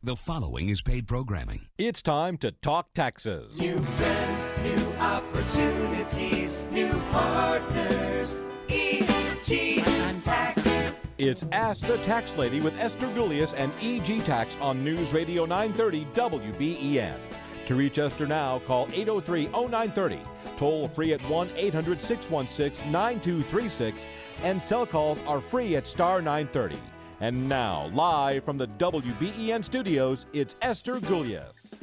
The following is paid programming. It's time to talk taxes. New friends, new opportunities, new partners. EG Tax. It's Ask the Tax Lady with Esther Gulius and EG Tax on News Radio 930 WBEN. To reach Esther now, call 803-0930. Toll free at 1-800-616-9236. And cell calls are free at star 930. And now, live from the WBEN studios, it's Esther Gulius.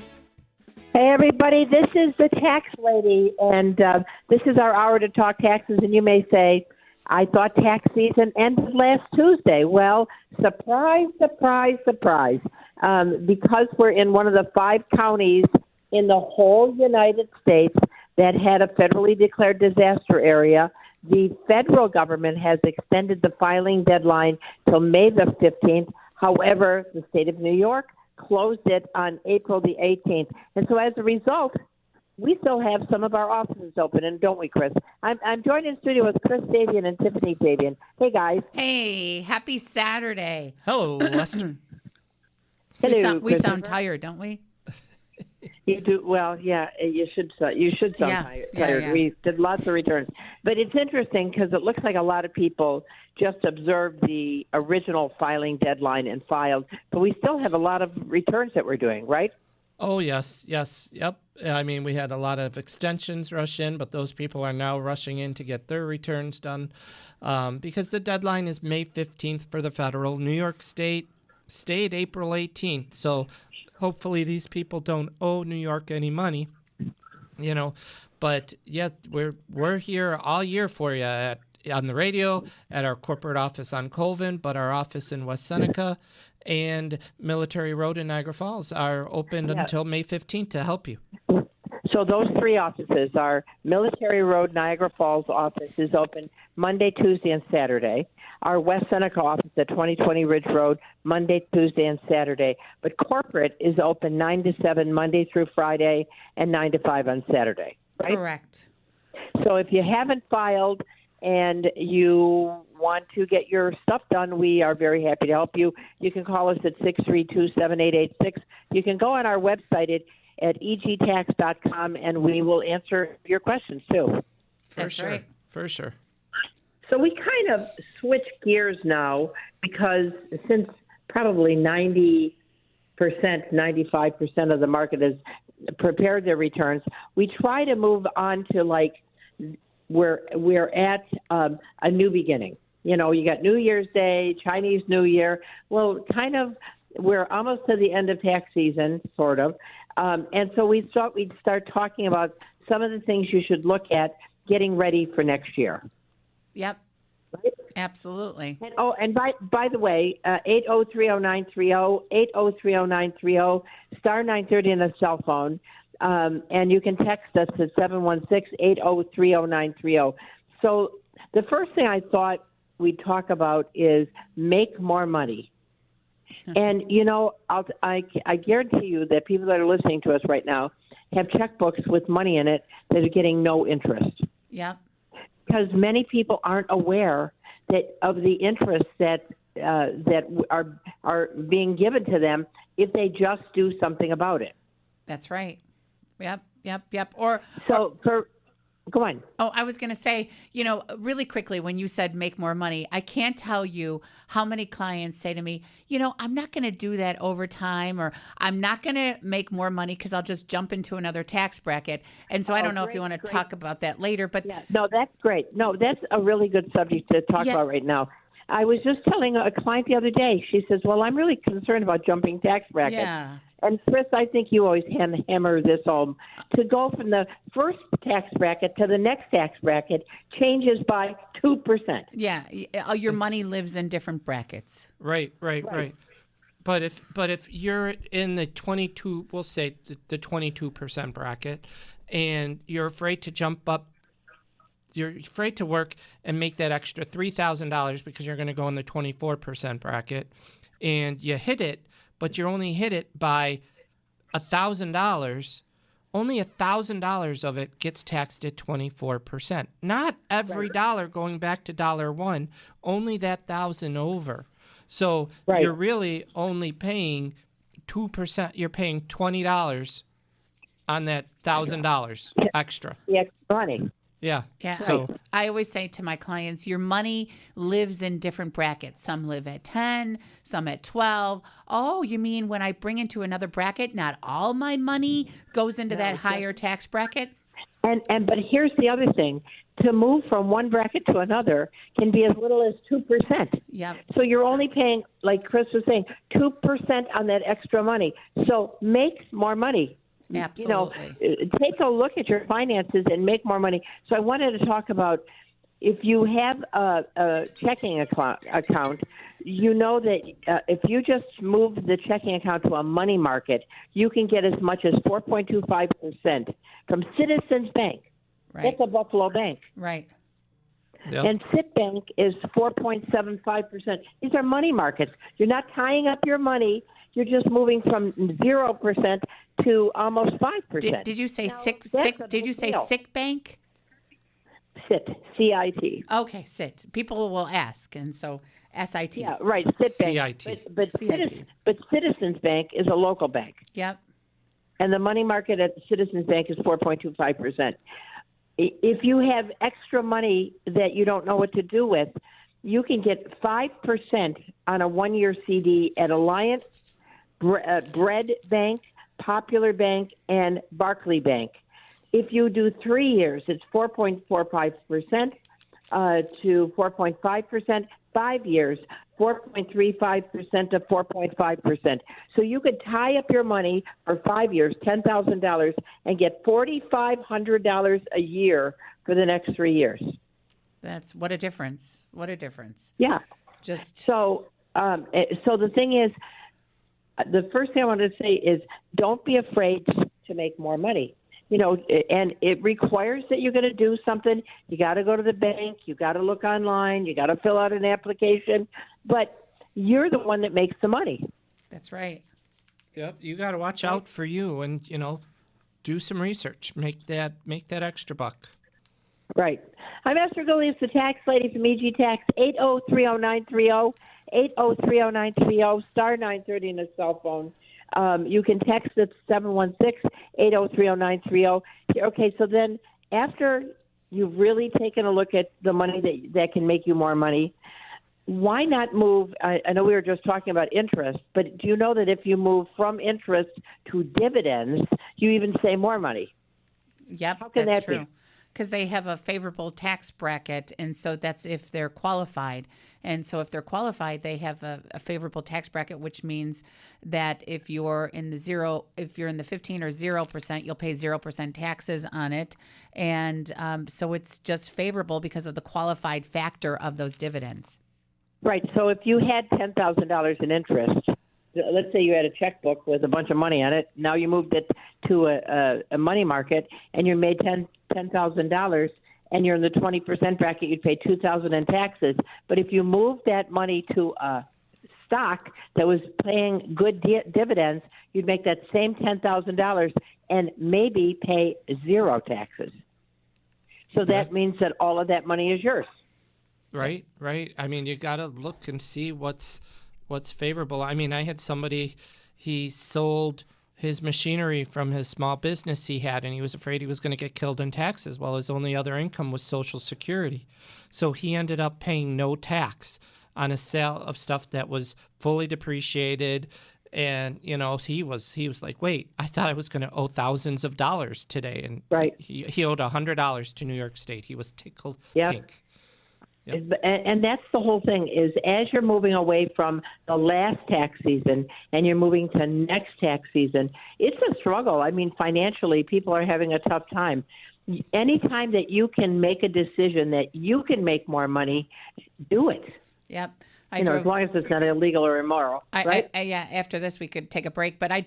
Hey, everybody, this is the Tax Lady, and this is our hour to talk taxes. And you may say, I thought tax season ended last Tuesday. Well, surprise, surprise, surprise. Because we're in one of the 5 counties in the whole United States that had a federally declared disaster area, the federal government has extended the filing deadline till May the 15th. However, the state of New York closed it on April the 18th. And so as a result, we still have some of our offices open, and don't we, Chris? I'm joined in studio with Chris Davian and Tiffany Davian. Hey, guys. Hey, happy Saturday. Hello, Lester. Hello, we sound tired, don't we? You do well, yeah. You should sound tired. Yeah. We did lots of returns, but it's interesting because it looks like a lot of people just observed the original filing deadline and filed, but we still have a lot of returns that we're doing, right? Oh, yes, yep. I mean, we had a lot of extensions rush in, but those people are now rushing in to get their returns done because the deadline is May 15th for the federal. New York State April 18th. So hopefully these people don't owe New York any money, But yeah, we're here all year for you on the radio, at our corporate office on Colvin, but our office in West Seneca and Military Road in Niagara Falls are open until May 15th to help you. So those 3 offices, our Military Road Niagara Falls office is open Monday, Tuesday, and Saturday. Our West Seneca office at 2020 Ridge Road, Monday, Tuesday, and Saturday. But corporate is open 9 to 7 Monday through Friday and 9 to 5 on Saturday, right? Correct. So if you haven't filed and you want to get your stuff done, we are very happy to help you. You can call us at 632-7886. You can go on our website at egtax.com, and we will answer your questions, too. For sure. So we kind of switch gears now because since probably 90%, 95% of the market has prepared their returns, we try to move on to we're at a new beginning. You got New Year's Day, Chinese New Year. Well, kind of we're almost to the end of tax season, sort of. And so we thought we'd start talking about some of the things you should look at getting ready for next year. Yep. Right? Absolutely. And by the way, 8030930, 8030930, star 930 on the cell phone, and you can text us at 716-8030930. So the first thing I thought we'd talk about is make more money. And, I guarantee you that people that are listening to us right now have checkbooks with money in it that are getting no interest. Yep. Because many people aren't aware of the interest that are being given to them if they just do something about it. That's right. Yep. Go on. Oh, I was going to say, really quickly, when you said make more money, I can't tell you how many clients say to me, I'm not going to do that overtime, or I'm not going to make more money because I'll just jump into another tax bracket. And so I don't know if you want to talk about that later, but no, that's great. No, that's a really good subject to talk about right now. I was just telling a client the other day, she says, well, I'm really concerned about jumping tax brackets. Yeah. And Chris, I think you always hammer this home. To go from the first tax bracket to the next tax bracket changes by 2%. Yeah, your money lives in different brackets. Right. But if you're in the 22, we'll say the 22% bracket, and you're afraid to jump up, you're afraid to work and make that extra $3,000 because you're going to go in the 24% bracket, and you hit it, but you only hit it by $1,000. Only $1,000 of it gets taxed at 24%. Not every dollar going back to $1, only that $1,000 over. So you're really only paying 2%. You're paying $20 on that $1,000 extra. The extra money. Yeah. Yeah. So I always say to my clients, your money lives in different brackets. Some live at 10, some at 12. Oh, you mean when I bring into another bracket, not all my money goes into that higher tax bracket? But here's the other thing. To move from one bracket to another can be as little as 2%. Yep. So you're only paying, like Chris was saying, 2% on that extra money. So make more money. Absolutely. Take a look at your finances and make more money. So I wanted to talk about if you have a checking account, you know that if you just move the checking account to a money market, you can get as much as 4.25% from Citizens Bank. Right. That's a Buffalo bank. Right. Yep. And Citibank is 4.75%. These are money markets. You're not tying up your money. You're just moving from 0% to almost 5%. Did you say Now, sick? that's Sick? a Did you big say deal. sick bank? CIT, C-I-T. Okay, sit. People will ask, and so S-I-T. Yeah, right, Citibank. CIT. But CIT. Citizens Bank is a local bank. Yep. And the money market at Citizens Bank is 4.25%. If you have extra money that you don't know what to do with, you can get 5% on a one-year CD at Alliant, Bread Bank, Popular Bank, and Barclay Bank. If you do 3 years, it's 4.45% to 4.5%. 5 years, 4.35% to 4.5%. So you could tie up your money for 5 years, $10,000, and get $4,500 a year for the next 3 years. That's what a difference. What a difference. Yeah. Just So the thing is, the first thing I want to say is don't be afraid to make more money. And it requires that you're going to do something. You got to go to the bank. You got to look online. You got to fill out an application. But you're the one that makes the money. that's right. Yep. You got to watch out for you, and do some research. Make that extra buck. Right. I'm Esther Gillies, the tax lady from EG Tax, 8030930, 8030930, star 930 in the cell phone. You can text at 716-8030930. Okay, so then after you've really taken a look at the money that can make you more money, why not move? I know we were just talking about interest, but do you know that if you move from interest to dividends, you even save more money? Yep, How can that's that be? true. Because they have a favorable tax bracket, and so that's if they're qualified. And so if they're qualified, they have a favorable tax bracket, which means that if you're in the 15 or 0%, you'll pay 0% taxes on it. And so it's just favorable because of the qualified factor of those dividends. Right. So if you had $10,000 in interest, let's say you had a checkbook with a bunch of money on it. Now you moved it to a money market, and you made $10,000, and you're in the 20% bracket. You'd pay $2,000 in taxes. But if you moved that money to a stock that was paying good dividends, you'd make that same $10,000 and maybe pay zero taxes. So that means that all of that money is yours. Right. I mean, you got to look and see what's favorable. I mean, I had somebody, he sold his machinery from his small business he had, and he was afraid he was going to get killed in taxes. Well, his only other income was Social Security. So he ended up paying no tax on a sale of stuff that was fully depreciated. And, he was like, wait, I thought I was going to owe thousands of dollars today. And Right. he owed $100 to New York State. He was tickled Yep. pink. And that's the whole thing is as you're moving away from the last tax season and you're moving to next tax season, it's a struggle. I mean, financially, people are having a tough time. Anytime that you can make a decision that you can make more money, do it. Yep. As long as it's not illegal or immoral, right? Yeah, after this, we could take a break. But I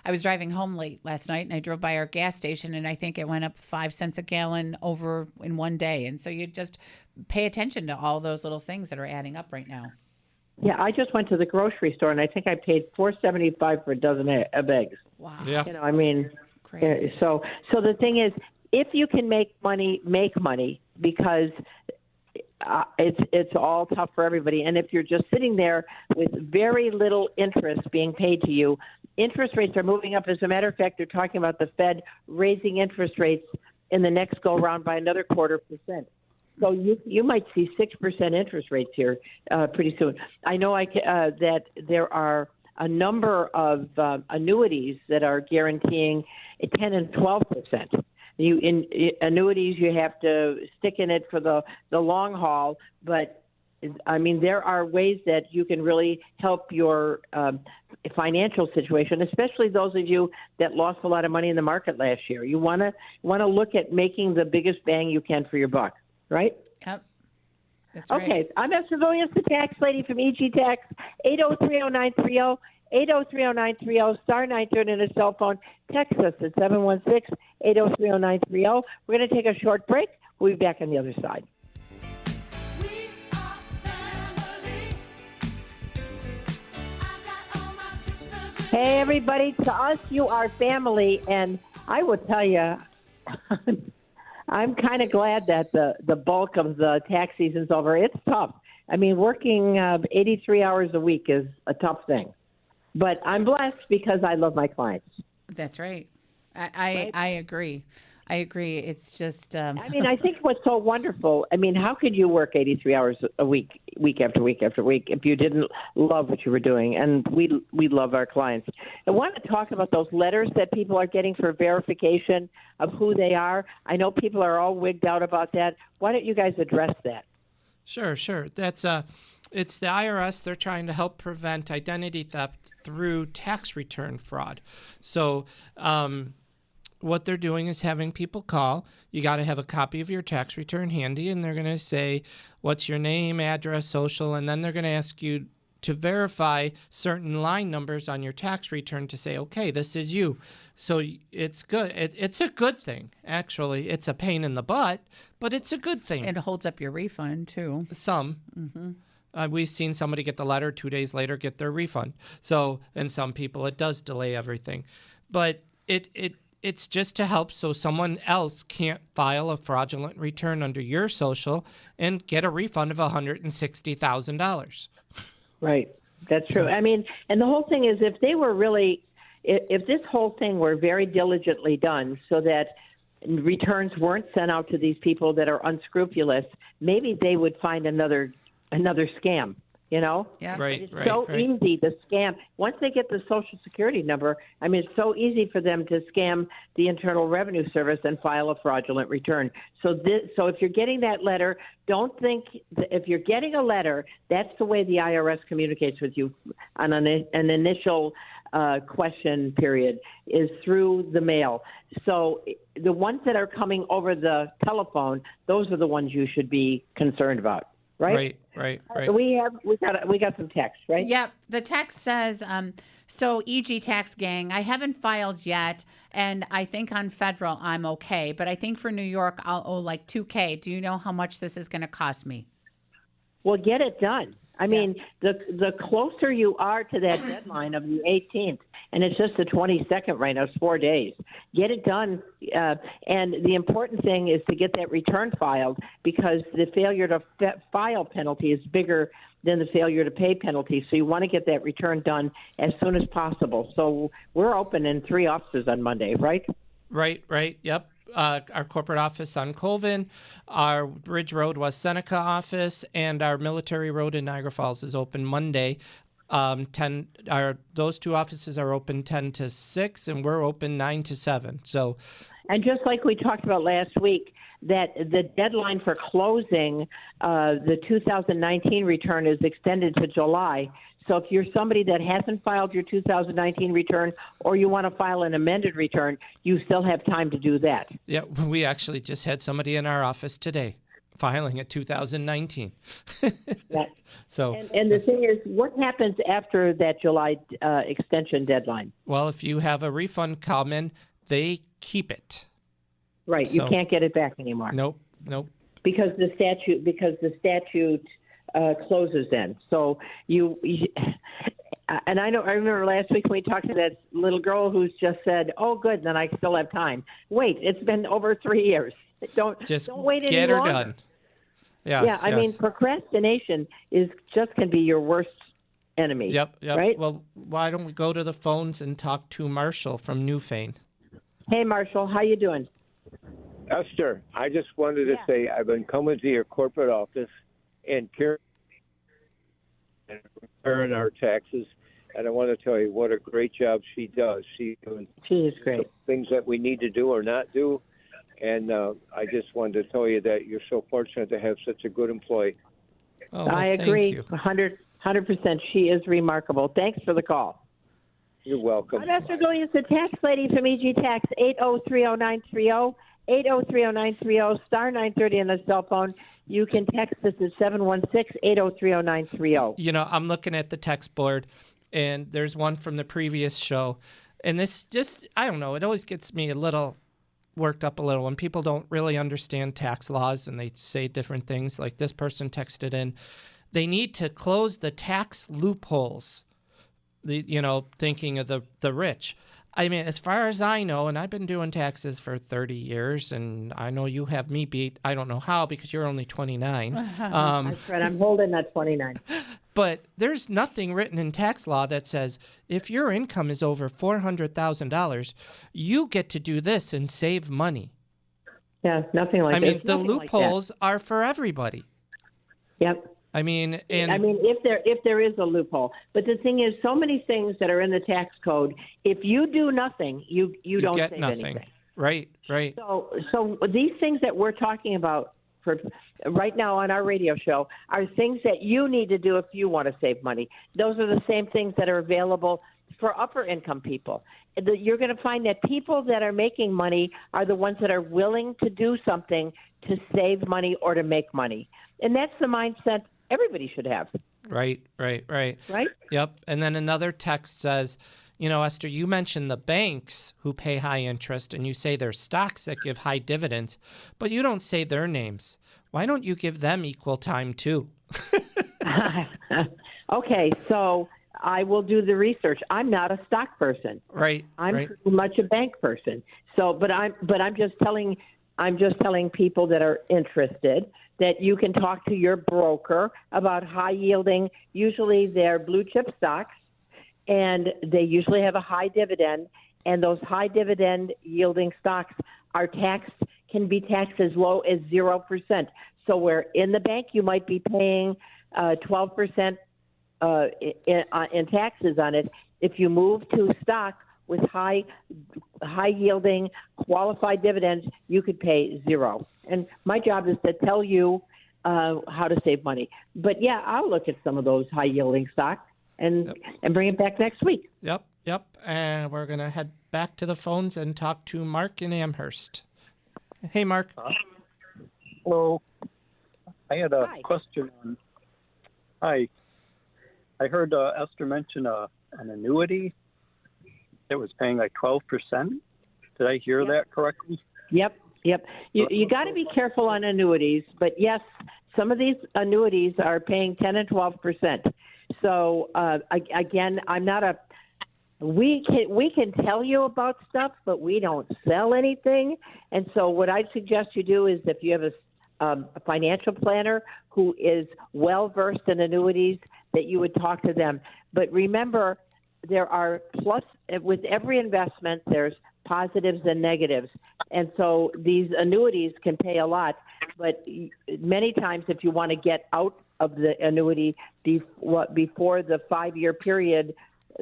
was driving home late last night, and I drove by our gas station, and I think it went up 5 cents a gallon over in one day. And so you just pay attention to all those little things that are adding up right now. Yeah, I just went to the grocery store, and I think I paid $4.75 for a dozen of eggs. Wow. Yeah. Crazy. So the thing is, if you can make money, because it's all tough for everybody. And if you're just sitting there with very little interest being paid to you, interest rates are moving up. As a matter of fact, they're talking about the Fed raising interest rates in the next go round by another 0.25%. So you might see 6% interest rates here pretty soon. I know that there are a number of annuities that are guaranteeing 10 and 12%. In annuities, you have to stick in it for the long haul, but I mean, there are ways that you can really help your financial situation, especially those of you that lost a lot of money in the market last year. You want to look at making the biggest bang you can for your buck, right? Yep. That's right. Okay, I'm Esther Villiers, the tax lady from EG Tax, 8030930, 8030930, star 930 in a cell phone. Text us at 716-8030930. We're going to take a short break. We'll be back on the other side. We are family. I got all my sisters with Hey, everybody, to us, you are family, and I will tell you, I'm kind of glad that the bulk of the tax season's over. It's tough. I mean, working 83 hours a week is a tough thing. But I'm blessed because I love my clients. That's right. I agree. I agree. It's just. I mean, I think what's so wonderful, I mean, how could you work 83 hours a week, week after week after week, if you didn't love what you were doing? And we love our clients. I want to talk about those letters that people are getting for verification of who they are. I know people are all wigged out about that. Why don't you guys address that? Sure. That's it's the IRS. They're trying to help prevent identity theft through tax return fraud. So what they're doing is having people call. You got to have a copy of your tax return handy, and they're going to say, what's your name, address, social, and then they're going to ask you to verify certain line numbers on your tax return to say, okay, this is you. So it's good. It's a good thing, actually. It's a pain in the butt, but it's a good thing. It holds up your refund, too. Some. Mm-hmm. We've seen somebody get the letter 2 days later, get their refund. So, and some people, it does delay everything. But it's just to help so someone else can't file a fraudulent return under your social and get a refund of $160,000. Right. That's true. I mean, and the whole thing is if this whole thing were very diligently done so that returns weren't sent out to these people that are unscrupulous, maybe they would find another scam, you know? Yeah. Right, It's right, so right. easy to scam. Once they get the Social Security number, I mean, it's so easy for them to scam the Internal Revenue Service and file a fraudulent return. So if you're getting that letter, don't think that if you're getting a letter, that's the way the IRS communicates with you on an initial question period is through the mail. So the ones that are coming over the telephone, those are the ones you should be concerned about. Right. We got some text, right? Yep. The text says, so EG Tax Gang, I haven't filed yet, and I think on federal I'm okay, but I think for New York I'll owe like $2,000. Do you know how much this is going to cost me? Well, get it done. I mean, the closer you are to that deadline of the 18th, and it's just the 22nd right now, it's 4 days. Get it done. And the important thing is to get that return filed because the failure to file penalty is bigger than the failure to pay penalty. So you want to get that return done as soon as possible. So we're open in 3 offices on Monday, right? Right. Yep. Our corporate office on Colvin, our Ridge Road, West Seneca office, and our Military Road in Niagara Falls is open Monday. Those 2 offices are open 10 to 6, and we're open 9 to 7. So, and just like we talked about last week, that the deadline for closing the 2019 return is extended to July. So if you're somebody that hasn't filed your 2019 return or you want to file an amended return, you still have time to do that. yeah, we actually just had somebody in our office today filing a 2019. That, So, and the thing is, what happens after that July extension deadline? well, if you have a refund come in, they keep it. Right, you So- can't get it back anymore. Nope. Because the statute closes then. So you and I remember last week when we talked to that little girl who's just said, "Oh, good, then I still have time." Wait, it's been over 3 years. Don't Just wait any get her longer. done. Yes, Yeah, I mean, yes. procrastination can be your worst enemy. Yep. Right? Well, why don't we go to the phones and talk to Marshall from Newfane? Hey, Marshall, how you doing? Esther, I just wanted to say I've been coming to your corporate office and preparing our taxes, and I want to tell you what a great job she does. She doing She is great. things that we need to do or not do, and I just wanted to tell you that you're so fortunate to have such a good employee. Oh, well, I thank agree, you. 100%. She is remarkable. Thanks for the call. You're welcome. I'm Esther Gillies, the tax lady from EG Tax, 8030930, 8030930, star 930 on the cell phone. You can text us at 716-8030930. You know, I'm looking at the text board, and there's one from the previous show. And this just, I don't know, it always gets me a little worked up a little when people don't really understand tax laws and they say different things. Like this person texted in, they need to close the tax loopholes, thinking of the rich. I mean, as far as I know, and I've been doing taxes for 30 years, and I know you have me beat. I don't know how because you're only 29. That's right. I'm holding that 29. But there's nothing written in tax law that says if your income is over $400,000, you get to do this and save money. Yeah, nothing like I that. mean, It's the nothing like that. loopholes are for everybody. Yep. I mean, and I mean, if there is a loophole, but the thing is, so many things that are in the tax code, if you do nothing, you don't get save nothing. anything. Right. So these things that we're talking about for right now on our radio show are things that you need to do if you want to save money. Those are the same things that are available for upper income people. You're going to find that people that are making money are the ones that are willing to do something to save money or to make money. And that's the mindset everybody should have. Right. Right? Yep. And then another text says, Esther, you mentioned the banks who pay high interest and you say there's stocks that give high dividends, but you don't say their names. Why don't you give them equal time too? Okay, so I will do the research. I'm not a stock person. Right. I'm right. pretty much a bank person. So, but I'm just telling people that are interested that you can talk to your broker about high yielding. Usually they're blue chip stocks, and they usually have a high dividend. And those high dividend yielding stocks can be taxed as low as 0%. So where in the bank you might be paying 12% in taxes on it, if you move to stock with high yielding qualified dividends, you could pay 0. And my job is to tell you how to save money. But yeah, I'll look at some of those high yielding stocks and bring it back next week. Yep. And we're going to head back to the phones and talk to Mark in Amherst. Hey, Mark. Hello. I had a Hi. question. Hi. I heard Esther mention an annuity that was paying like 12%. Did I hear that correctly? Yep. You got to be careful on annuities, but yes, some of these annuities are paying 10 and 12%. So again, I'm not a. We can tell you about stuff, but we don't sell anything. And so what I'd suggest you do is if you have a financial planner who is well versed in annuities, that you would talk to them. But remember, there are with every investment, there's positives and negatives. And so these annuities can pay a lot, but many times if you want to get out of the annuity before the 5-year period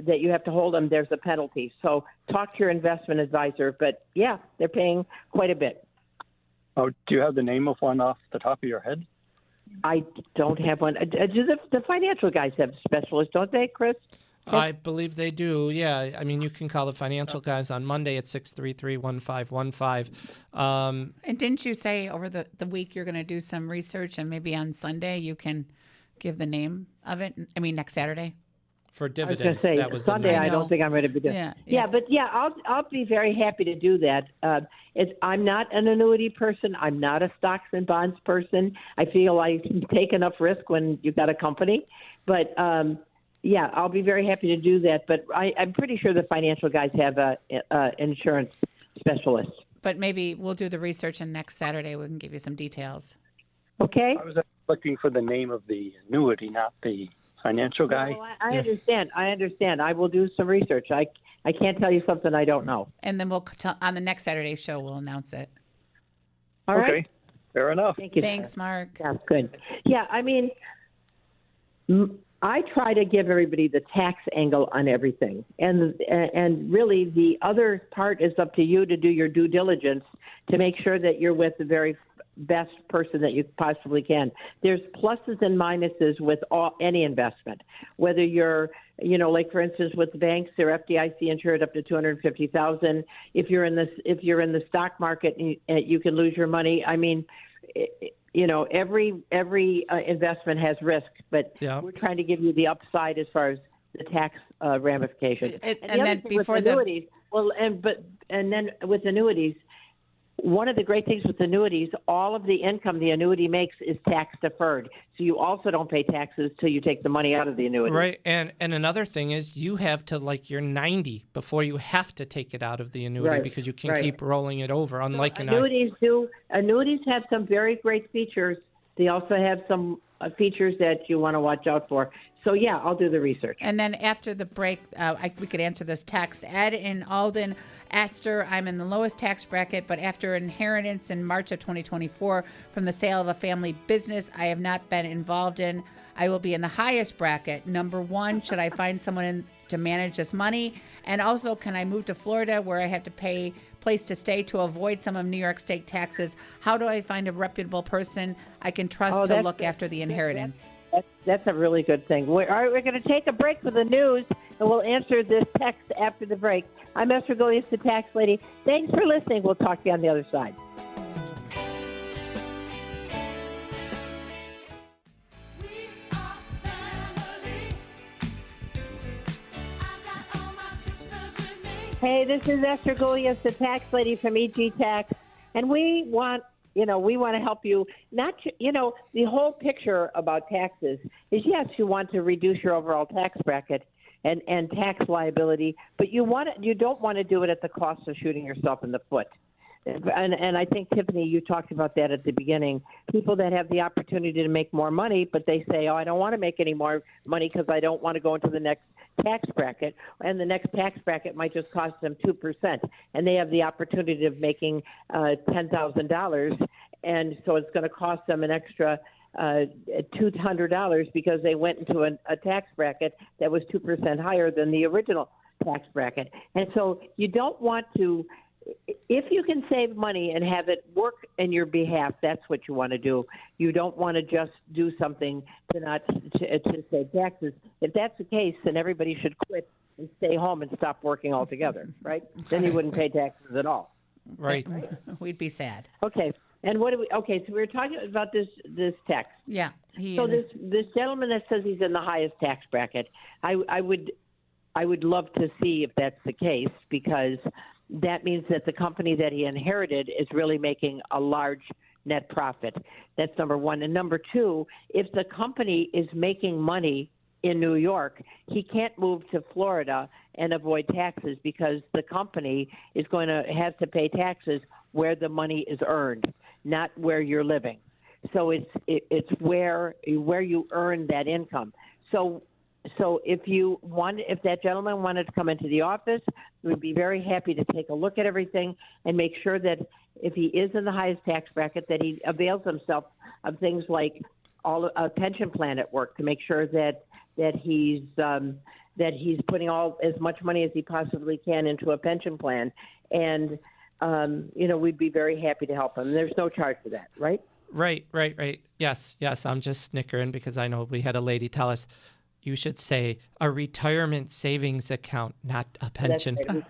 that you have to hold them, there's a penalty. So talk to your investment advisor. But yeah, they're paying quite a bit. Oh, do you have the name of one off the top of your head? I don't have one. Do the financial guys have specialists, don't they, Chris? I believe they do. Yeah. I mean, you can call the financial guys on Monday at 633-1515. And didn't you say over the week you're going to do some research and maybe on Sunday you can give the name of it? I mean, next Saturday? For I was going dividends, to say that was Sunday. I know. don't think I'm going to be doing. Yeah. But I'll be very happy to do that. I'm not an annuity person. I'm not a stocks and bonds person. I feel I take enough risk when you've got a company. But yeah, I'll be very happy to do that. But I'm pretty sure the financial guys have a insurance specialist. But maybe we'll do the research and next Saturday we can give you some details. Okay. I was looking for the name of the annuity, not the financial guy. Well, I understand. I understand. I will do some research. I can't tell you something I don't know. And then on the next Saturday show, we'll announce it. All right. Okay, fair enough. Thank you. Thanks, Mark. Yeah, good. Yeah, I mean, I try to give everybody the tax angle on everything, and really the other part is up to you to do your due diligence to make sure that you're with the very best person that you possibly can. There's pluses and minuses with any investment, whether you're, like for instance with the banks, they're FDIC insured up to $250,000. If you're in the stock market, you can lose your money. I mean, every investment has risk, but we're trying to give you the upside as far as the tax ramifications. And then before annuities, and then with annuities, one of the great things with annuities, all of the income the annuity makes is tax deferred. So you also don't pay taxes till you take the money out of the annuity. Right. And another thing is you have to, you're 90 before you have to take it out of the annuity because you can keep rolling it over. Unlike annuities have some very great features. They also have some features that you want to watch out for. So, yeah, I'll do the research. And then after the break, we could answer this text. Ed in Alden, Esther, I'm in the lowest tax bracket, but after inheritance in March of 2024 from the sale of a family business I have not been involved in, I will be in the highest bracket. Number one, should I find someone to manage this money? And also, can I move to Florida where I have to pay place to stay to avoid some of New York state taxes? How do I find a reputable person I can trust to look after the inheritance? That's a really good thing. All right, we're going to take a break for the news, and we'll answer this text after the break. I'm Esther Golias, the tax lady. Thanks for listening. We'll talk to you on the other side. We are family. I got all my sisters with me. Hey, this is Esther Golias, the tax lady from EG Tax, and we want to help you. The whole picture about taxes is, yes, you want to reduce your overall tax bracket and tax liability, but you don't want to do it at the cost of shooting yourself in the foot. And I think, Tiffany, you talked about that at the beginning. People that have the opportunity to make more money, but they say, I don't want to make any more money because I don't want to go into the next tax bracket, and the next tax bracket might just cost them 2%, and they have the opportunity of making $10,000, and so it's going to cost them an extra $200 because they went into a tax bracket that was 2% higher than the original tax bracket. And so you don't want to, if you can save money and have it work in your behalf, that's what you want to do. You don't want to just do something to save taxes. If that's the case, then everybody should quit and stay home and stop working altogether, right? Then you wouldn't pay taxes at all. Right. We'd be sad. Okay. And so we were talking about this tax. Yeah. So this gentleman that says he's in the highest tax bracket, I would love to see if that's the case, because that means that the company that he inherited is really making a large net profit. That's number one. And number two, if the company is making money in New York, he can't move to Florida and avoid taxes, because the company is going to have to pay taxes where the money is earned, not where you're living. So it's where you earn that income. So if that gentleman wanted to come into the office, we'd be very happy to take a look at everything and make sure that if he is in the highest tax bracket, that he avails himself of things like a pension plan at work to make sure that he's putting as much money as he possibly can into a pension plan. And we'd be very happy to help him. There's no charge for that, right? Right. Yes. I'm just snickering because I know we had a lady tell us, you should say a retirement savings account, not a pension. When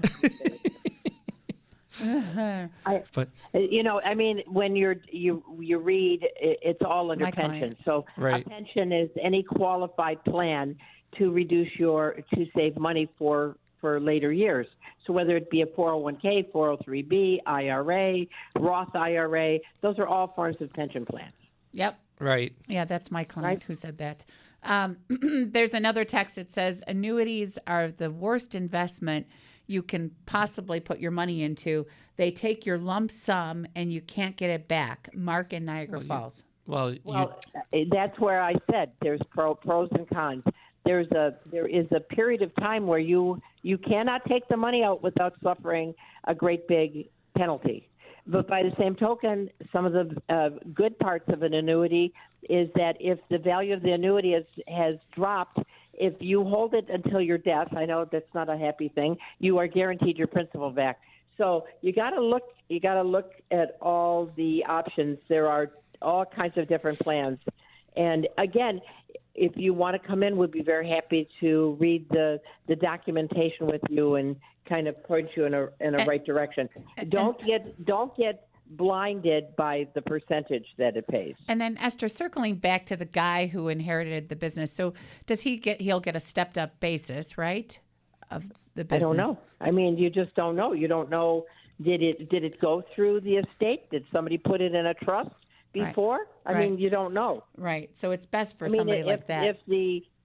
you read, it's all under pension. So a pension is any qualified plan to save money for later years. So whether it be a 401k, 403b, IRA, Roth IRA, those are all forms of pension plans. Yep. Right. Yeah, that's my client who said that. There's another text that says annuities are the worst investment you can possibly put your money into. They take your lump sum and you can't get it back. Mark in Niagara Falls. Well, Well, that's where I said there's pros and cons. There is a period of time where you cannot take the money out without suffering a great big penalty. But by the same token, some of the good parts of an annuity is that if the value of the annuity has dropped, if you hold it until your death, I know that's not a happy thing, you are guaranteed your principal back. So you got to look at all the options. There are all kinds of different plans. And again, if you want to come in, we'd be very happy to read the documentation with you and kind of point you in a right direction. Don't get blinded by the percentage that it pays. And then Esther, circling back to the guy who inherited the business. So does he'll get a stepped up basis, right? Of the business. I don't know. I mean, you just don't know. You don't know. Did it go through the estate? Did somebody put it in a trust before? Right. I mean, you don't know. Right. So it's best for somebody like that.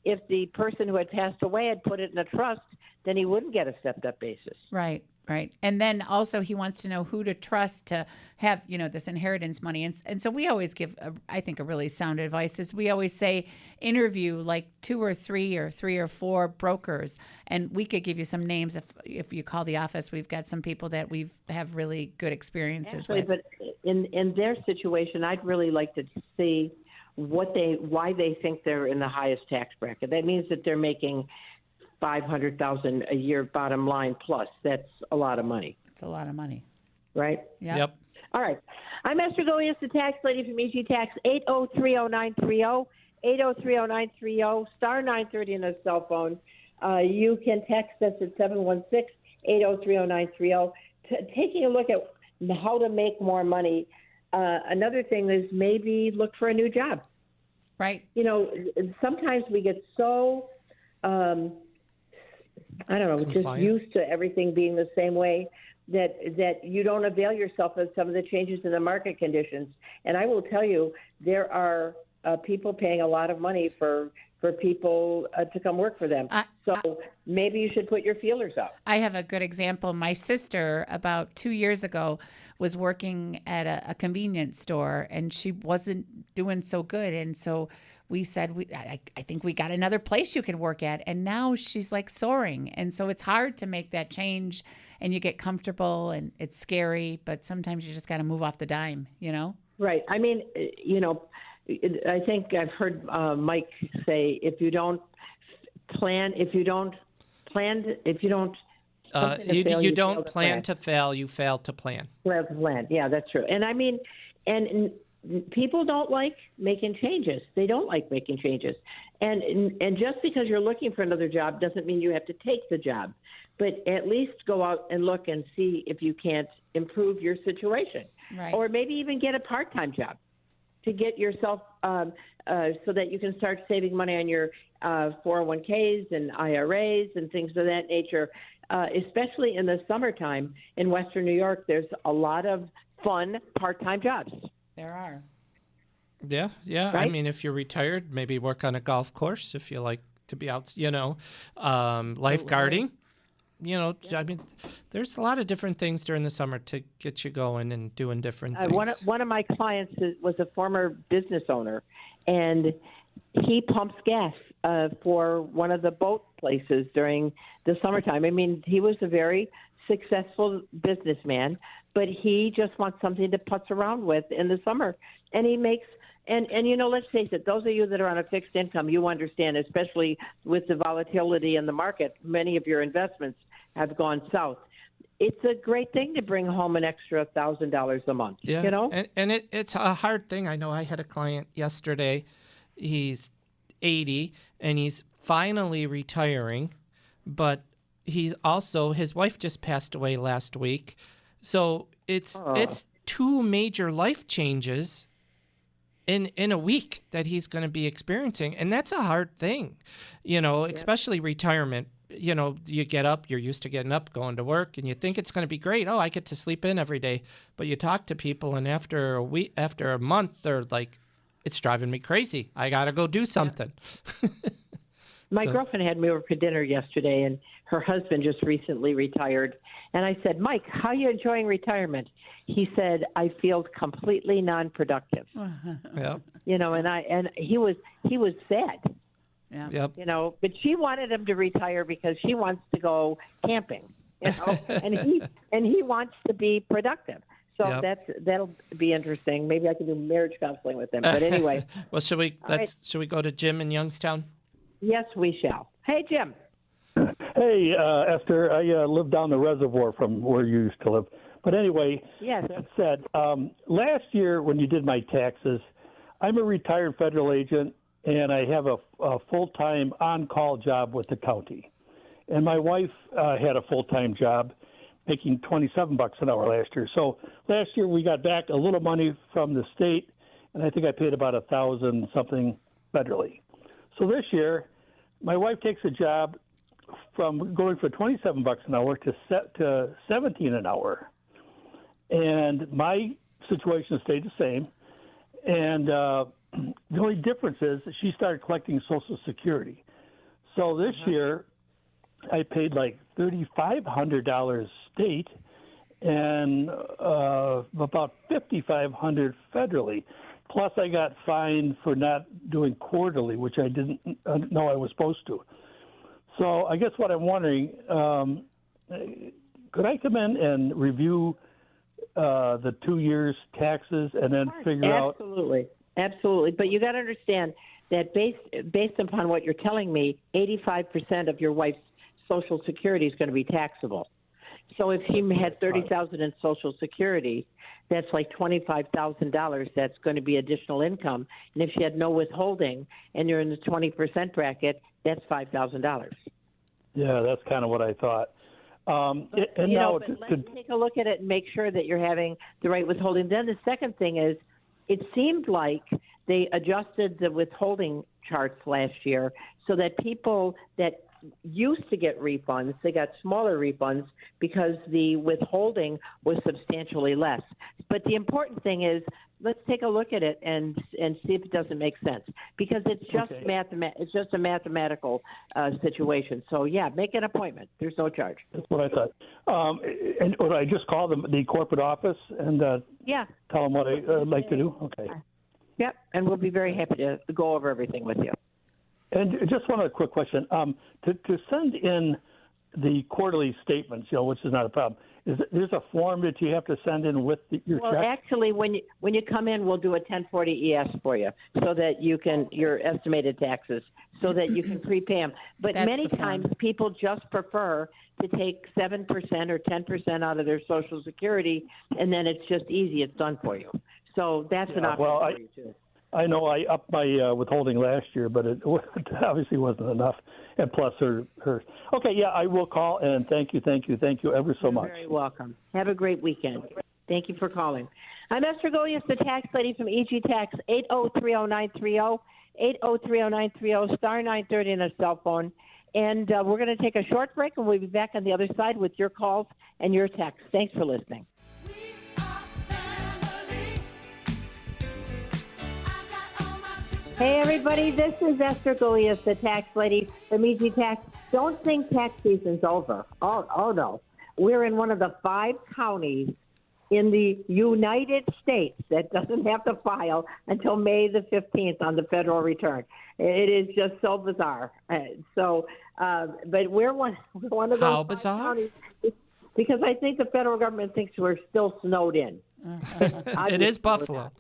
If the person who had passed away had put it in a trust, then he wouldn't get a stepped up basis. Right. Right. And then also he wants to know who to trust to have, this inheritance money. And so we always give, I think, a really sound advice is we always say interview like 2 or 3 or 3 or 4 brokers. And we could give you some names if you call the office. We've got some people that we have really good experiences with. But in their situation, I'd really like to see why they think they're in the highest tax bracket. That means that they're making $500,000 a year bottom line plus. That's a lot of money. It's a lot of money. Right? Yep. All right. I'm Esther Golias, the tax lady from EG Tax, 8030930, 8030930, star 930 on a cell phone. You can text us at 716-8030930. Taking a look at how to make more money. Another thing is maybe look for a new job. Right. Sometimes we get so just used to everything being the same way that you don't avail yourself of some of the changes in the market conditions. And I will tell you, there are people paying a lot of money for people to come work for them. So maybe you should put your feelers out. I have a good example. My sister, about 2 years ago, was working at a convenience store, and she wasn't doing so good. And so we said, I think we got another place you can work at. And now she's like soaring. And so it's hard to make that change, and you get comfortable, and it's scary, but sometimes you just got to move off the dime, Right. I mean, I think I've heard Mike say, if you don't plan to fail, you fail to plan. Well, plan. Yeah, that's true. And I mean, and people don't like making changes. They don't like making changes. And just because you're looking for another job doesn't mean you have to take the job. But at least go out and look and see if you can't improve your situation. Right. Or maybe even get a part-time job to get yourself so that you can start saving money on your 401ks and IRAs and things of that nature. Especially in the summertime in Western New York, there's a lot of fun part-time jobs. There are. Yeah. Right? I mean, if you're retired, maybe work on a golf course if you like to be out, lifeguarding. I mean, there's a lot of different things during the summer to get you going and doing different things. One of my clients was a former business owner, and he pumps gas for one of the boat places during the summertime. I mean, he was a very successful businessman, but he just wants something to putz around with in the summer. And he makes, and let's face it, those of you that are on a fixed income, you understand, especially with the volatility in the market, many of your investments have gone south. It's a great thing to bring home an extra $1,000 a month, And it's a hard thing. I know I had a client yesterday. He's 80, and he's finally retiring, but his wife just passed away last week. So it's 2 major life changes in a week that he's going to be experiencing. And that's a hard thing, especially retirement. You get up, you're used to getting up, going to work, and you think it's going to be great. Oh, I get to sleep in every day. But you talk to people, and after a month, they're like, it's driving me crazy. I got to go do something. My girlfriend had me over for dinner yesterday, and her husband just recently retired. And I said, Mike, how are you enjoying retirement? He said, I feel completely non-productive. Yep. And he was sad. Yeah. Yep. But she wanted him to retire because she wants to go camping, and he wants to be productive. So Yep. that'll be interesting. Maybe I can do marriage counseling with him. But anyway, Well, should we go to Jim in Youngstown? yes, we shall. Hey, Jim. Hey, Esther, I live down the reservoir from where you used to live. But anyway, Yes. that said, last year when you did my taxes, I'm a retired federal agent, and I have a full-time on-call job with the county. And my wife had a full-time job making $27 an hour last year. So last year we got back a little money from the state, and I think I paid about $1,000 something federally. So this year, my wife takes a job from going for $27 an hour to $17 an hour, and my situation stayed the same. And the only difference is she started collecting Social Security. So this year, I paid like $3,500 state and about $5,500 federally. Plus, I got fined for not doing quarterly, which I didn't know I was supposed to. So I guess what I'm wondering, could I come in and review the 2 years taxes and then figure out? Absolutely. But you got to understand that based upon what you're telling me, 85% of your wife's Social Security is going to be taxable. So if she had $30,000 in Social Security, that's like $25,000. That's going to be additional income. And if she had no withholding and you're in the 20% bracket, that's $5,000. Yeah, that's kind of what I thought. Let's take a look at it and make sure that you're having the right withholding. Then the second thing is, it seemed like they adjusted the withholding charts last year so that people that used to get refunds, they got smaller refunds because the withholding was substantially less. But the important thing is, let's take a look at it and see if it doesn't make sense, because it's just it's just a mathematical situation. So yeah, make an appointment. There's no charge. That's what I thought. And would I just call the corporate office and tell them what I'd like to do? Okay. Yep, and we'll be very happy to go over everything with you. And just one other quick question. To send in the quarterly statements, which is not a problem, there's a form that you have to send in with your check? Well, actually, when you come in, we'll do a 1040 ES for you, so that you can your estimated taxes, so that you can prepay them. But That's many the form. times people just prefer to take 7% or 10% out of their Social Security, and then it's just easy. It's done for you. So that's an option for you too. I know I upped my withholding last year, but it obviously wasn't enough. And plus her. Okay, yeah, I will call, and thank you ever so much. You're very welcome. Have a great weekend. Thank you for calling. I'm Esther Golias, the tax lady from EG Tax, 8030930, 8030930, star 930 on a cell phone. And we're going to take a short break, and we'll be back on the other side with your calls and your texts. Thanks for listening. We are family. I got all my sisters. Hey, everybody, this is Esther Golias, the tax lady from EG Tax. Don't think tax season's over. Oh, no. We're in one of the 5 counties in the United States that doesn't have to file until May the 15th on the federal return. It is just so bizarre. But we're one of those How 5 bizarre? counties, because I think the federal government thinks we're still snowed in. It is Buffalo.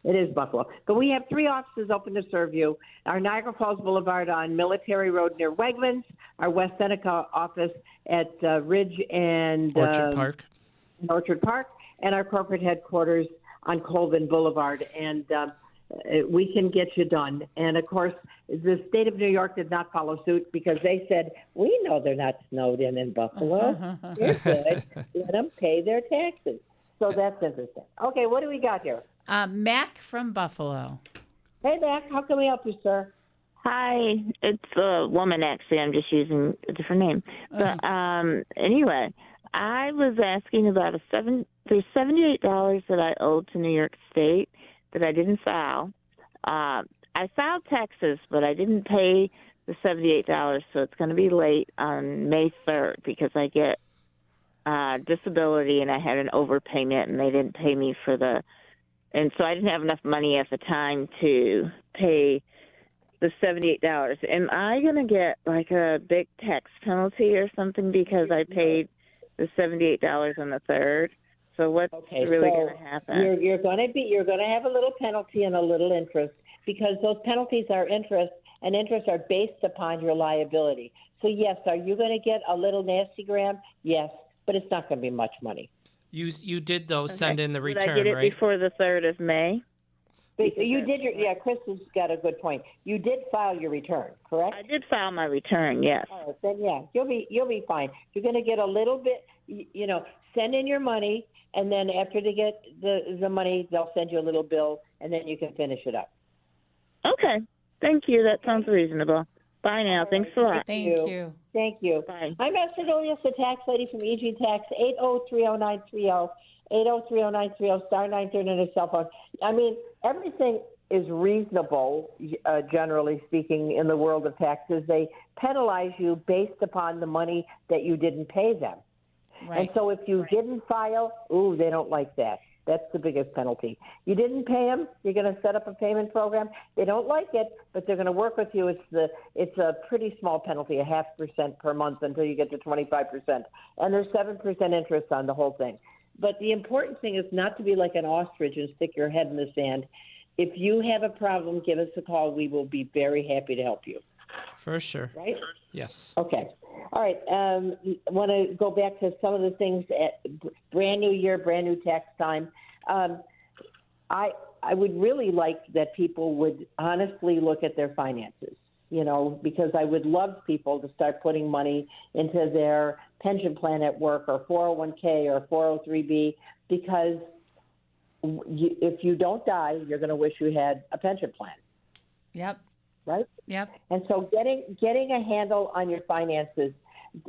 It is Buffalo. But we have 3 offices open to serve you. Our Niagara Falls Boulevard on Military Road near Wegmans, our West Seneca office at Ridge and Orchard Park, and our corporate headquarters on Colvin Boulevard. And we can get you done. And, of course, the state of New York did not follow suit because they said, we know they're not snowed in Buffalo. They're good. Let them pay their taxes. So that's interesting. Okay, what do we got here? Mac from Buffalo. Hey, Mac, how can we help you, sir? Hi, it's a woman actually. I'm just using a different name. But anyway, I was asking about there's $78 that I owed to New York State that I didn't file. I filed taxes, but I didn't pay the $78, so it's going to be late on May 3rd because I get disability, and I had an overpayment, and they didn't pay me and so I didn't have enough money at the time to pay the $78. Am I going to get like a big tax penalty or something because I paid the $78 on the 3rd? So what's really going to happen? You're going to have a little penalty and a little interest, because those penalties are interest, and interest are based upon your liability. So yes, are you going to get a little nasty gram? Yes, but it's not going to be much money. You did though send in the Did return, I get it right? before the 3rd of May? You did Chris has got a good point. You did file your return, correct? I did file my return, yes. All right, then you'll be fine. You're going to get a little bit, send in your money, and then after they get the money, they'll send you a little bill, and then you can finish it up. Okay. Thank you. That sounds reasonable. Bye now. Thanks a lot. Thank you. Thank you. Bye. I'm Esther Golias, the tax lady from EG Tax, 8030930, 8030930, star 930 on a cell phone. I mean, everything is reasonable, generally speaking, in the world of taxes. They penalize you based upon the money that you didn't pay them. Right. And so if you didn't file, they don't like that. That's the biggest penalty. You didn't pay them. You're going to set up a payment program. They don't like it, but they're going to work with you. It's a pretty small penalty, 0.5% per month until you get to 25%, and there's 7% interest on the whole thing. But the important thing is not to be like an ostrich and stick your head in the sand. If you have a problem, give us a call. We will be very happy to help you. For sure. Right? Yes. Okay. All right. Want to go back to some of the things at brand new year, brand new tax time. I would really like that people would honestly look at their finances, because I would love people to start putting money into their pension plan at work or 401k or 403b, because if you don't die, you're going to wish you had a pension plan. Yep. Right? Yep. And so getting a handle on your finances,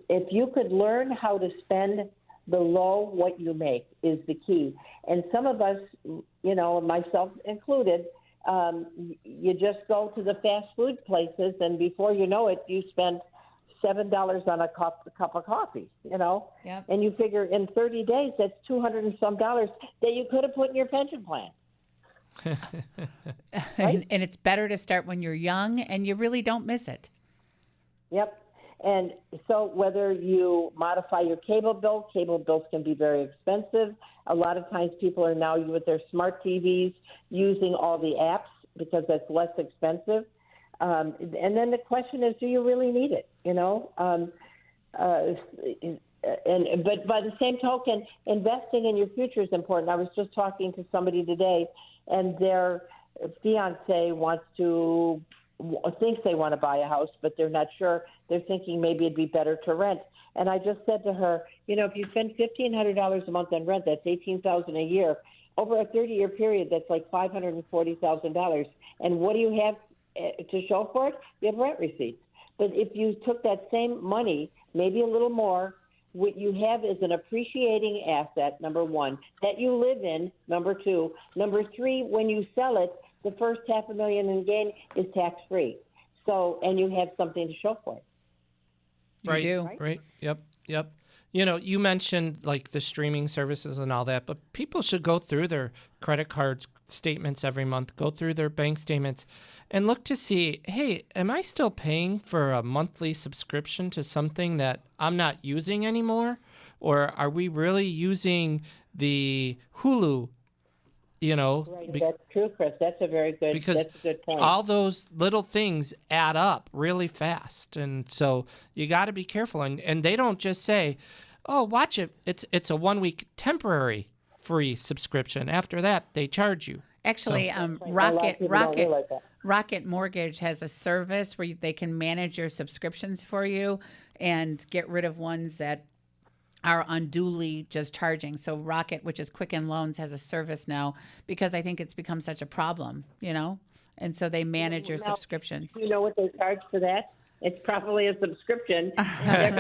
if you could learn how to spend below what you make is the key. And some of us, myself included, you just go to the fast food places, and before you know it, you spend $7 on a cup of coffee, Yep. And you figure in 30 days, that's $200 and some dollars that you could have put in your pension plan. And it's better to start when you're young and you really don't miss it. Yep. And so whether you modify your cable bills can be very expensive. A lot of times people are now with their smart TVs using all the apps because that's less expensive. And then the question is, do you really need it? But by the same token, investing in your future is important. I was just talking to somebody today, and their fiance thinks they want to buy a house, but they're not sure. They're thinking maybe it'd be better to rent. And I just said to her, if you spend $1,500 a month on rent, that's $18,000 a year. Over a 30-year period, that's like $540,000. And what do you have to show for it? You have rent receipts. But if you took that same money, maybe a little more, what you have is an appreciating asset, number one, that you live in, number two. Number three, when you sell it, the first $500,000 in gain is tax-free. So, and you have something to show for it. Right. You do. Right. Yep. You mentioned like the streaming services and all that, but people should go through their credit card statements every month, go through their bank statements, and look to see, hey, am I still paying for a monthly subscription to something that I'm not using anymore? Or are we really using the Hulu? Right. That's true, Chris. That's a very good. That's a good point. All those little things add up really fast, and so you got to be careful. And they don't just say, "Oh, watch it. It's a 1 week temporary free subscription. After that, they charge you." Actually, Rocket Mortgage has a service where they can manage your subscriptions for you and get rid of ones that are unduly just charging. So Rocket, which is Quicken Loans, has a service now because I think it's become such a problem, and so they manage your subscriptions. You know what they charge for that? It's probably a subscription. Right?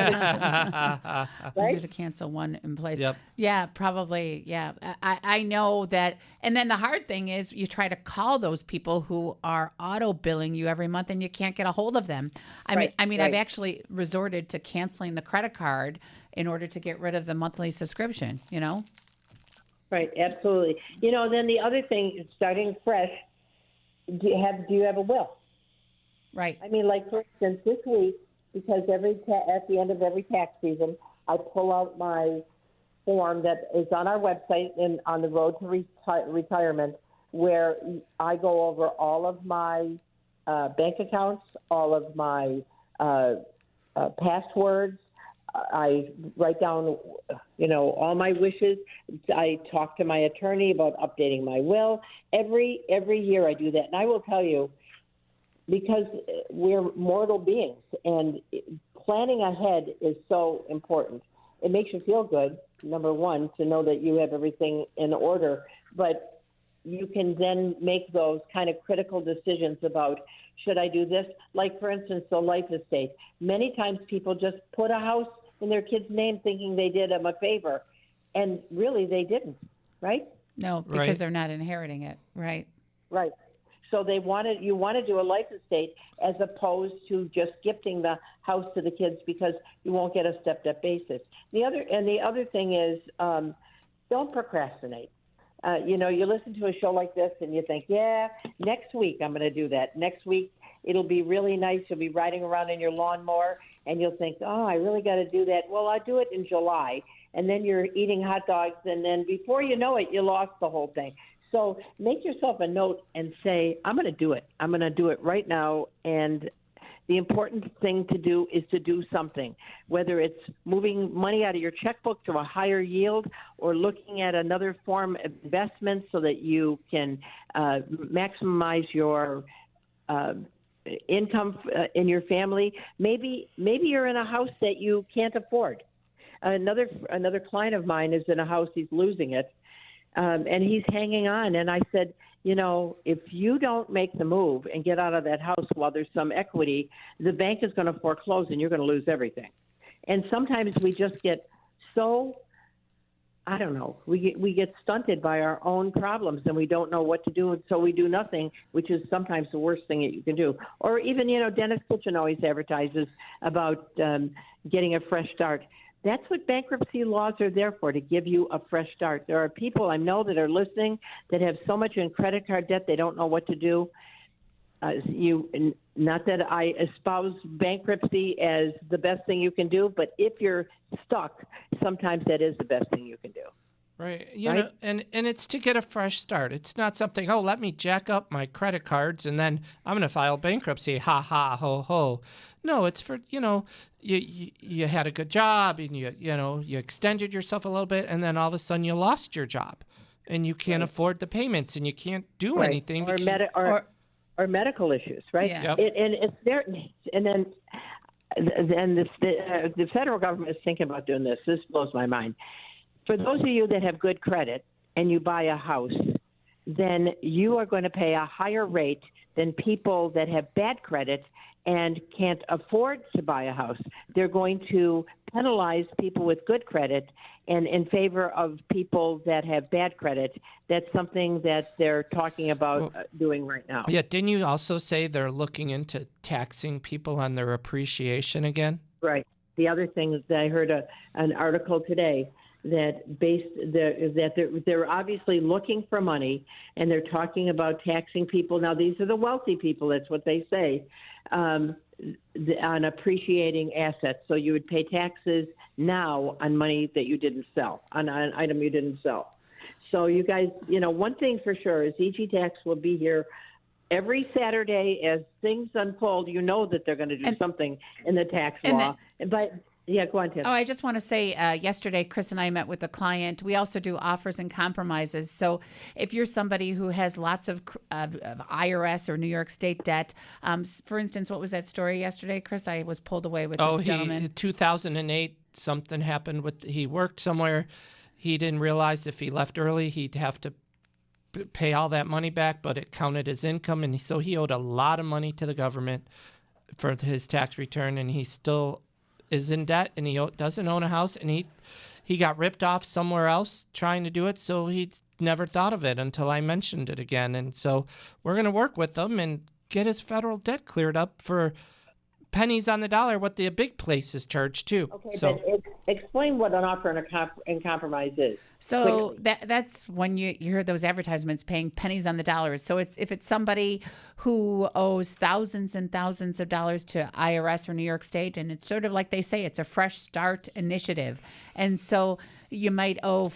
You to cancel one in place. Yep. Yeah, probably. Yeah. I know that. And then the hard thing is you try to call those people who are auto billing you every month and you can't get a hold of them. I mean, I've actually resorted to canceling the credit card in order to get rid of the monthly subscription, you know? Right, absolutely. You know, then the other thing, starting fresh, do you have a will? Right. I mean, like for instance, this week, because at the end of every tax season, I pull out my form that is on our website and on the road to retirement, where I go over all of my bank accounts, all of my passwords. I write down, you know, all my wishes. I talk to my attorney about updating my will. Every year I do that. And I will tell you, because we're mortal beings and planning ahead is so important. It makes you feel good, number one, to know that you have everything in order. But you can then make those kind of critical decisions about, should I do this? Like, for instance, the life estate. Many times people just put a house in their kid's name thinking they did them a favor, and really they didn't, right? No, because they're not inheriting it, right? Right. So you want to do a life estate as opposed to just gifting the house to the kids because you won't get a stepped-up basis. The other thing is, don't procrastinate. You know, you listen to a show like this and you think, yeah, next week I'm going to do that. Next week it'll be really nice. You'll be riding around in your lawnmower and you'll think, oh, I really got to do that. Well, I'll do it in July. And then you're eating hot dogs. And then before you know it, you lost the whole thing. So make yourself a note and say, I'm going to do it. I'm going to do it right now. And the important thing to do is to do something, whether it's moving money out of your checkbook to a higher yield or looking at another form of investment so that you can maximize your income in your family. Maybe you're in a house that you can't afford. Another client of mine is in a house, he's losing it, and he's hanging on. And I said, you know, if you don't make the move and get out of that house while there's some equity, the bank is going to foreclose and you're going to lose everything. And sometimes we just get so, I don't know, we get stunted by our own problems and we don't know what to do. And so we do nothing, which is sometimes the worst thing that you can do. Or even, you know, Dennis Kitchen always advertises about getting a fresh start. That's what bankruptcy laws are there for, to give you a fresh start. There are people I know that are listening that have so much in credit card debt they don't know what to do. Not that I espouse bankruptcy as the best thing you can do, but if you're stuck, sometimes that is the best thing you can do. Right. You know, and it's to get a fresh start. It's not something, oh, let me jack up my credit cards and then I'm going to file bankruptcy. Ha, ha, ho, ho. No, it's for, you know, you had a good job and you extended yourself a little bit and then all of a sudden you lost your job and you can't afford the payments and you can't do anything. Or medical issues, right? Yeah. Yep. And it's there. And then the federal government is thinking about doing this. This blows my mind. For those of you that have good credit and you buy a house, then you are going to pay a higher rate than people that have bad credit and can't afford to buy a house. They're going to penalize people with good credit and in favor of people that have bad credit. That's something that they're talking about doing right now. Yeah, didn't you also say they're looking into taxing people on their appreciation again? Right. The other thing is that I heard an article today that they're obviously looking for money, and they're talking about taxing people. Now, these are the wealthy people. That's what they say, on appreciating assets. So you would pay taxes now on money that you didn't sell, on an item you didn't sell. So you guys, you know, one thing for sure is EG Tax will be here every Saturday as things unfold. You know that they're going to do something in the tax law. But yeah, go on, Tim. Oh, I just want to say yesterday, Chris and I met with a client. We also do offers and compromises. So if you're somebody who has lots of IRS or New York State debt, for instance, what was that story yesterday, Chris? I was pulled away with this gentleman. In 2008, something happened he worked somewhere. He didn't realize if he left early, he'd have to pay all that money back, but it counted as income. And so he owed a lot of money to the government for his tax return, and he still is in debt, and he doesn't own a house, and he got ripped off somewhere else trying to do it, so he never thought of it until I mentioned it again. And so we're going to work with him and get his federal debt cleared up for pennies on the dollar, what the big places charge too. Okay, so but explain what an offer and compromise is. So quickly. that's when you hear those advertisements paying pennies on the dollar. So if it's somebody who owes thousands and thousands of dollars to IRS or New York State, and it's sort of like they say, it's a fresh start initiative. And so you might owe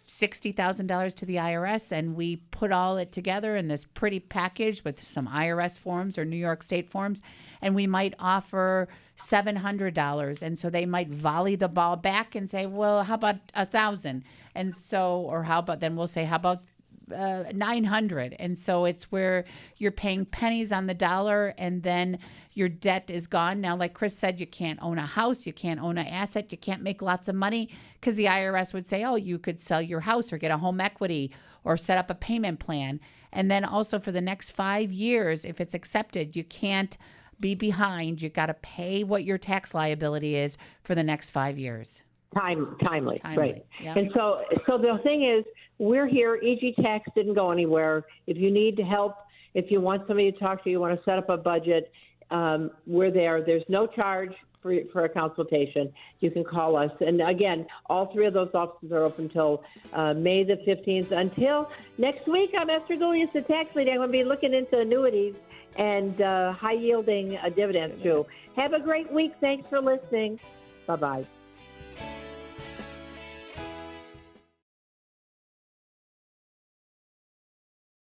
$60,000 to the IRS, and we put all it together in this pretty package with some IRS forms or New York State forms, and we might offer $700, and so they might volley the ball back and say, well, how about $1,000? And so, or how about, then we'll say, how about 900? And so it's where you're paying pennies on the dollar, and then your debt is gone. Now, like Chris said, you can't own a house, you can't own an asset, you can't make lots of money, because the IRS would say, oh, you could sell your house or get a home equity or set up a payment plan. And then also for the next 5 years, if it's accepted, you can't be behind. You got to pay what your tax liability is for the next 5 years. Timely, right? Yeah. And so the thing is, we're here. EG Tax didn't go anywhere. If you need help, if you want somebody to talk to, you want to set up a budget, we're there. There's no charge for a consultation. You can call us. And again, all three of those offices are open until May the 15th. Until next week, I'm Esther Gulius, the tax lady. I'm going to be looking into annuities and high-yielding dividends, too. Have a great week. Thanks for listening. Bye-bye.